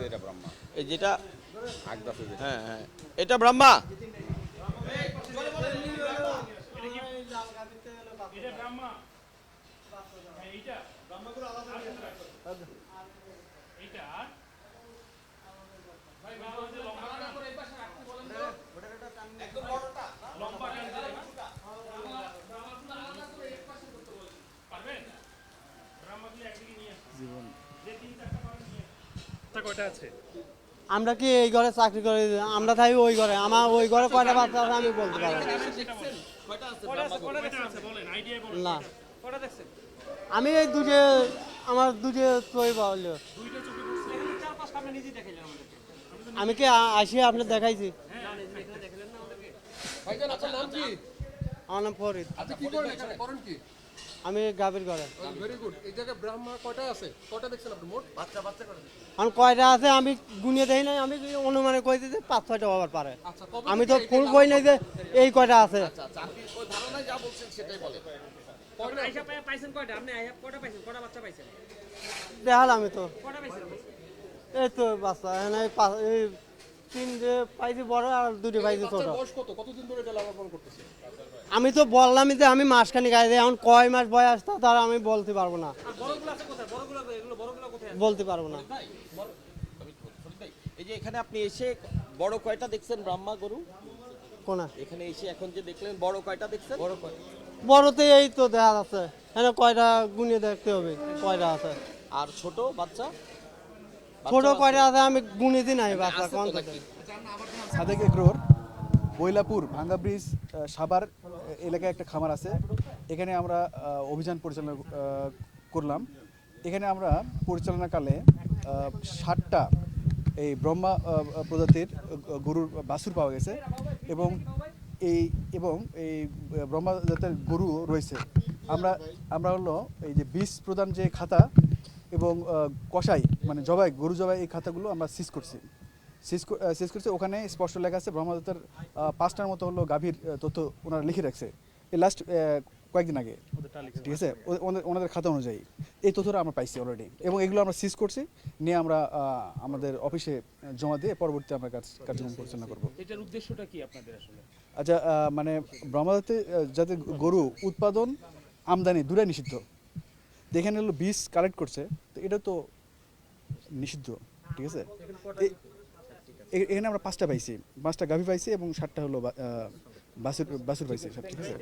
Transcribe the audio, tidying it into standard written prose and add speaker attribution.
Speaker 1: এটা ব্রহ্মা,
Speaker 2: এই যেটা,
Speaker 1: আগদাসে যেটা।
Speaker 2: হ্যাঁ হ্যাঁ, এটা ব্রহ্মা।
Speaker 3: আমরা কি এই ঘরে চাকরি করি? আমরা থাকি ওই ঘরে। আমার ওই ঘরে কয়টা বাচ্চা আছে আমি বলতে পারবো না। আমি এই দুটো, আমার দুটো চই পাওয়ালো। আমি কি আসি আপনি দেখাইছি? আমার নাম ফরিদ।
Speaker 4: আচ্ছা, কি করেন এখানে? করেন কি?
Speaker 3: আমি গাভীর ঘরে।
Speaker 4: Very good. এই জায়গায় ব্রাহ্মা কয়টা আছে? কয়টা দেখছেন আপনি মোট?
Speaker 3: এখন কয়টা আছে আমি গুনিয়ে দেখি নাই। আমি অনুমানে কই দিতে 5-6টা হবার পারে।
Speaker 4: আচ্ছা, কবে
Speaker 3: আমি
Speaker 4: থেকে
Speaker 3: তো
Speaker 4: এই যে
Speaker 3: ফুল কই নাই যে এই কয়টা আছে।
Speaker 1: আচ্ছা আচ্ছা, আপনি ওই ধারণায় যা বলছেন সেটাই বলেন।
Speaker 3: দেখাল আমি তো এই তো বাচ্চা এখানে এই 3টে পাইছি বড় আর 2টে পাইছি ছোট।
Speaker 4: বাচ্চার বয়স কত? কতদিন ধরে এটা লালন পালন করতেছে?
Speaker 3: আমি তো বললামই যে আমি মাসখানি গায়ে এখন কয় মাস বয়স তা তার আমি বলতে পারবো না। বলতে পারবো না।
Speaker 2: ফরিদ ভাই, এই যে এখানে আপনি এসে বড় কয়টা দেখছেন ব্রহ্মা গরু?
Speaker 3: কোনা
Speaker 2: এখানে এসে এখন যে দেখলেন বড় কয়টা দেখছেন?
Speaker 3: বড়তে এই তো দেখা যাচ্ছে এখানে কয়টা গুনিয়ে দেখতে হবে কয়টা আছে।
Speaker 2: আর ছোট বাচ্চা?
Speaker 3: ছোট কয়টা আছে আমি গুনিতে নাই বাচ্চা
Speaker 2: আছে
Speaker 3: কোন
Speaker 2: তো
Speaker 3: থেকে।
Speaker 2: নাকি?
Speaker 5: সাদেক এগ্রোর বৈলাপুর ভাঙ্গা ব্রিজ সাভার এলাকায় একটা খামার আছে। এখানে আমরা অভিযান পরিচালনা করলাম। এখানে আমরা পরিচালনাকালে 60টা এই ব্রহ্মা প্রজাতির গরুর বাছুর পাওয়া গেছে এবং এই ব্রহ্মা জাতের গরু রয়েছে। আমরা আমরা হলো এই যে বীজ প্রদান যে খাতা এবং কষাই মানে জবাই গরু জবাই এই খাতাগুলো আমরা সিজ করছি। শেষ করছে ওখানে স্পষ্ট লেখা আছে ব্রহ্মদত্তের 5টার মতো হলো গাভীর তথ্য ওনারা লিখে রাখছে এই লাস্ট কয়েকদিন আগে, ঠিক আছে, ওনাদের খাতা অনুযায়ী এই তথ্যটা আমরা পাইছি অলরেডি এবং এগুলো আমরা সিজ করছি, নিয়ে আমরা আমাদের অফিসে জমা দিয়ে পরবর্তী আমরা কার্যক্রম পরিচালনা করবো।
Speaker 6: এটার উদ্দেশ্যটা কি আপনাদের আসলে?
Speaker 5: আচ্ছা, মানে ব্রহ্মদত্তে যাতে গরু উৎপাদন আমদানি দুটাই নিষিদ্ধ, এখানে হলো বীজ কালেক্ট করছে, তো এটা তো নিষিদ্ধ, ঠিক আছে। এখানে আমরা 5টা পাইছি, 5টা গাভী পাইছি এবং 7টা হলো বাছুর পাইছি সব, ঠিক আছে।